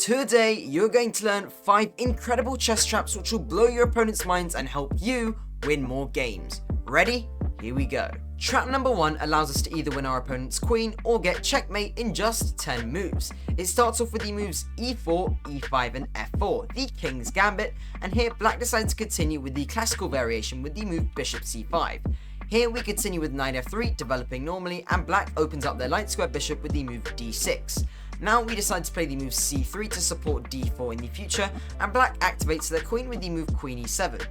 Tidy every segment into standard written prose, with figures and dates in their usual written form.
Today, you're going to learn 5 incredible chess traps which will blow your opponent's minds and help you win more games. Ready? Here we go. Trap number 1 allows us to either win our opponent's queen or get checkmate in just 10 moves. It starts off with the moves e4, e5 and f4, the King's Gambit, and here black decides to continue with the classical variation with the move bishop c5. Here we continue with knight f3, developing normally, and black opens up their light square bishop with the move d6. Now we decide to play the move c3 to support d4 in the future, and black activates their queen with the move queen e7.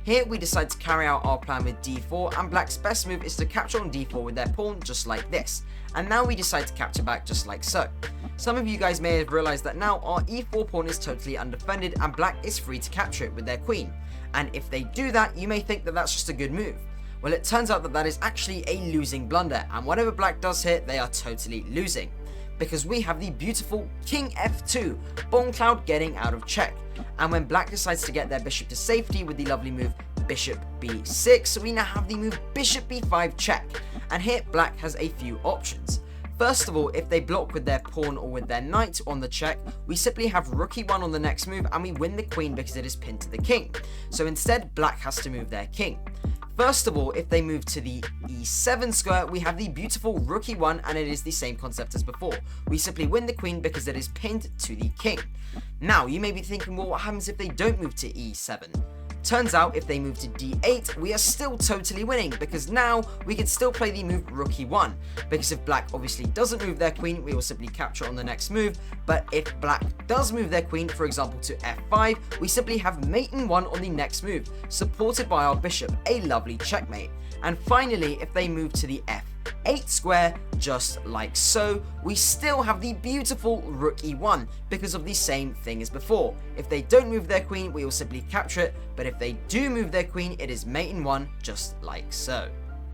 Here we decide to carry out our plan with d4, and black's best move is to capture on d4 with their pawn just like this, and now we decide to capture back just like so. Some of you guys may have realized that now our e4 pawn is totally undefended and black is free to capture it with their queen, and if they do that you may think that that's just a good move. Well, it turns out that that is actually a losing blunder, and whatever black does here, they are totally losing. Because we have the beautiful King f2, Bomb Cloud getting out of check. And when black decides to get their bishop to safety with the lovely move bishop b6, we now have the move bishop b5 check. And here black has a few options. First of all, if they block with their pawn or with their knight on the check, we simply have rook e1 on the next move and we win the queen because it is pinned to the king. So instead, black has to move their king. First of all, if they move to the e7 square, we have the beautiful rook e1 and it is the same concept as before. We simply win the queen because it is pinned to the king. Now, you may be thinking, well, what happens if they don't move to e7? Turns out, if they move to d8, we are still totally winning, because now we can still play the move rook e1, because if black obviously doesn't move their queen, we will simply capture on the next move, but if black does move their queen, for example to f5, we simply have mate in 1 on the next move, supported by our bishop, a lovely checkmate. And finally, if they move to the f8 square, just like so, we still have the beautiful rook e1 because of the same thing as before. If they don't move their queen, we will simply capture it, but if they do move their queen, it is mate in 1, just like so.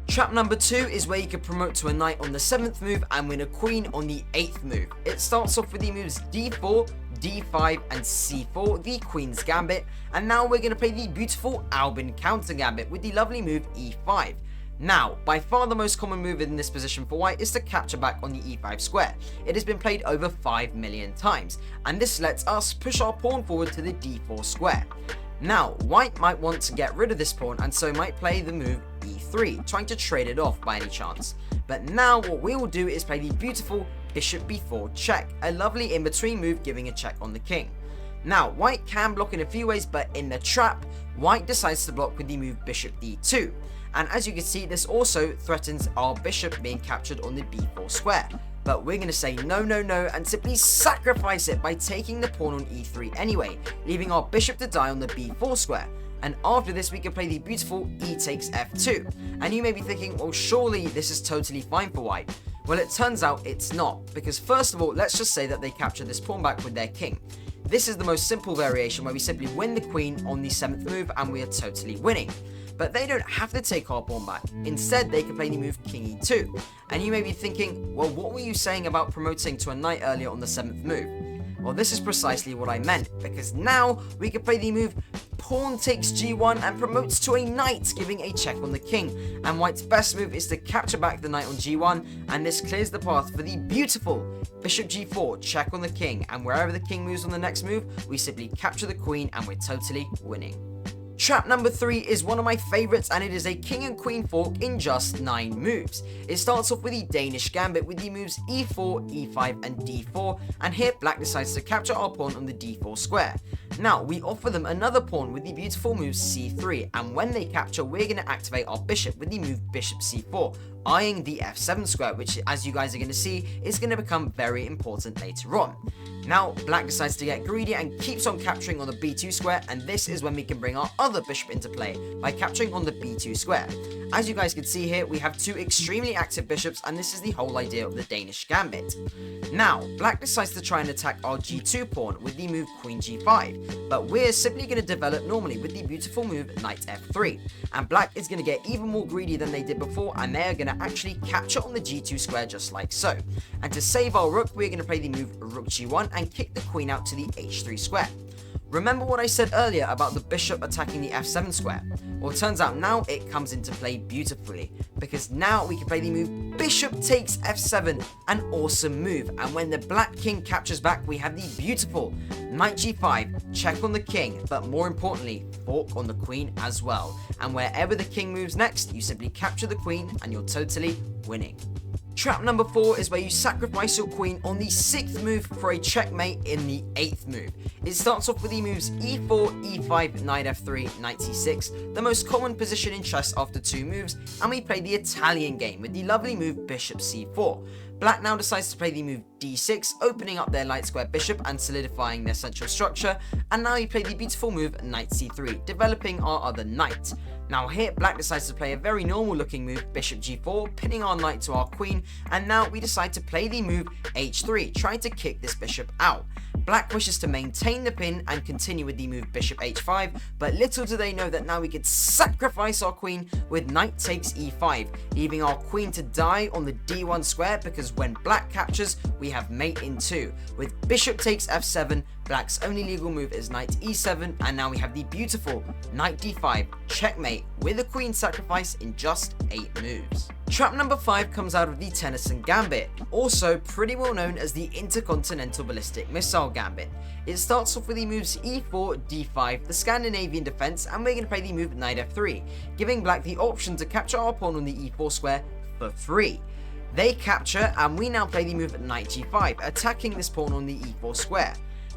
Trap number 2 is where you can promote to a knight on the 7th move and win a queen on the 8th move. It starts off with the moves d4, d5 and c4, the Queen's Gambit, and now we're going to play the beautiful Albin Counter-Gambit with the lovely move e5. Now, by far the most common move in this position for white is to capture back on the e5 square. It has been played over 5 million times, and this lets us push our pawn forward to the d4 square. Now, white might want to get rid of this pawn and so might play the move e3, trying to trade it off by any chance. But now what we will do is play the beautiful bishop b4 check, a lovely in-between move giving a check on the king. Now, white can block in a few ways, but in the trap, white decides to block with the move bishop d2. And as you can see, this also threatens our bishop being captured on the b4 square. But we're going to say no, no, no, and simply sacrifice it by taking the pawn on e3 anyway, leaving our bishop to die on the b4 square. And after this, we can play the beautiful e takes f2. And you may be thinking, well, surely this is totally fine for white. Well, it turns out it's not, because first of all, let's just say that they capture this pawn back with their king. This is the most simple variation where we simply win the queen on the 7th move and we are totally winning. But they don't have to take our pawn back. Instead, they can play the move king e2. And you may be thinking, well, what were you saying about promoting to a knight earlier on the 7th move? Well, this is precisely what I meant, because now we can play the move pawn takes g1 and promotes to a knight, giving a check on the king. And white's best move is to capture back the knight on g1, and this clears the path for the beautiful bishop g4, check on the king, and wherever the king moves on the next move, we simply capture the queen and we're totally winning. Trap number 3 is one of my favorites, and it is a king and queen fork in just 9 moves. It starts off with the Danish Gambit with the moves e4, e5 and d4, and here black decides to capture our pawn on the d4 square. Now, we offer them another pawn with the beautiful move c3, and when they capture, we're going to activate our bishop with the move bishop c4, eyeing the f7 square, which, as you guys are going to see, is going to become very important later on. Now, black decides to get greedy and keeps on capturing on the b2 square, and this is when we can bring our other bishop into play by capturing on the b2 square. As you guys can see here, we have 2 extremely active bishops, and this is the whole idea of the Danish Gambit. Now, black decides to try and attack our g2 pawn with the move queen g5, but we're simply going to develop normally with the beautiful move knight f3, and black is going to get even more greedy than they did before, and they are going to actually capture on the g2 square just like so. And to save our rook, we're going to play the move rook g1 and kick the queen out to the h3 square. Remember what I said earlier about the bishop attacking the f7 square? Well, it turns out now it comes into play beautifully, because now we can play the move bishop takes f7, an awesome move, and when the black king captures back, we have the beautiful knight g5, check on the king, but more importantly, fork on the queen as well, and wherever the king moves next, you simply capture the queen and you're totally winning. Trap number 4 is where you sacrifice your queen on the 6th move for a checkmate in the 8th move. It starts off with the moves e4, e5, knight f3, knight c6, the most common position in chess after 2 moves, and we play the Italian game with the lovely move bishop c4. Black now decides to play the move d6, opening up their light square bishop and solidifying their central structure, and now we play the beautiful move knight c3, developing our other knight. Now here, black decides to play a very normal looking move bishop g4, pinning our knight to our queen, and now we decide to play the move h3, trying to kick this bishop out. Black wishes to maintain the pin and continue with the move bishop h5, but little do they know that now we could sacrifice our queen with knight takes e5, leaving our queen to die on the d1 square, because when black captures, we have mate in 2. With bishop takes f7, black's only legal move is knight e7, and now we have the beautiful knight d5 checkmate with a queen sacrifice in just 8 moves. Trap number 5 comes out of the Tennison Gambit, also pretty well known as the Intercontinental Ballistic Missile Gambit. It starts off with the moves e4, d5, the Scandinavian defense, and we're going to play the move knight f3, giving black the option to capture our pawn on the e4 square for free. They capture, and we now play the move knight g5, attacking this pawn on the e4 square.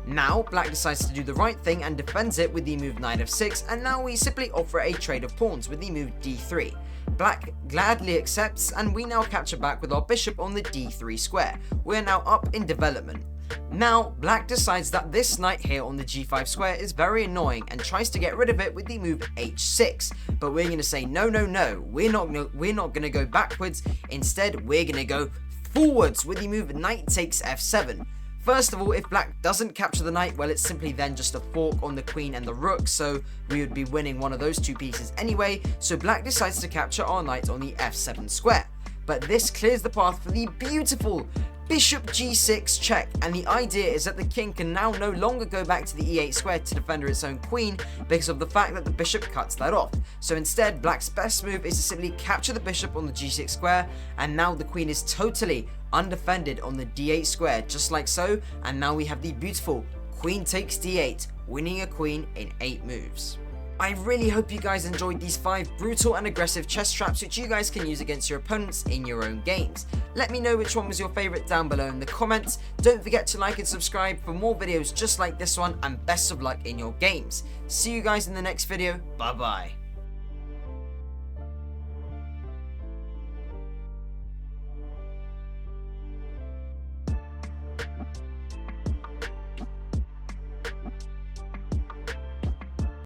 Now, black decides to do the right thing and defends it with the move knight f6, and now we simply offer a trade of pawns with the move d3. Black gladly accepts, and we now capture back with our bishop on the d3 square. We're now up in development. Now, black decides that this knight here on the g5 square is very annoying and tries to get rid of it with the move h6, but we're going to say no, we're not going to go backwards. Instead, we're going to go forwards with the move knight takes f7. First of all, if black doesn't capture the knight, well, it's simply then just a fork on the queen and the rook, so we would be winning one of those 2 pieces anyway, so black decides to capture our knight on the f7 square. But this clears the path for the beautiful bishop g6 check, and the idea is that the king can now no longer go back to the e8 square to defend its own queen because of the fact that the bishop cuts that off. So instead, black's best move is to simply capture the bishop on the g6 square, and now the queen is totally undefended on the d8 square, just like so, and now we have the beautiful queen takes d8, winning a queen in 8 moves. I really hope you guys enjoyed these 5 brutal and aggressive chess traps which you guys can use against your opponents in your own games. Let me know which one was your favourite down below in the comments. Don't forget to like and subscribe for more videos just like this one, and best of luck in your games. See you guys in the next video. Bye bye.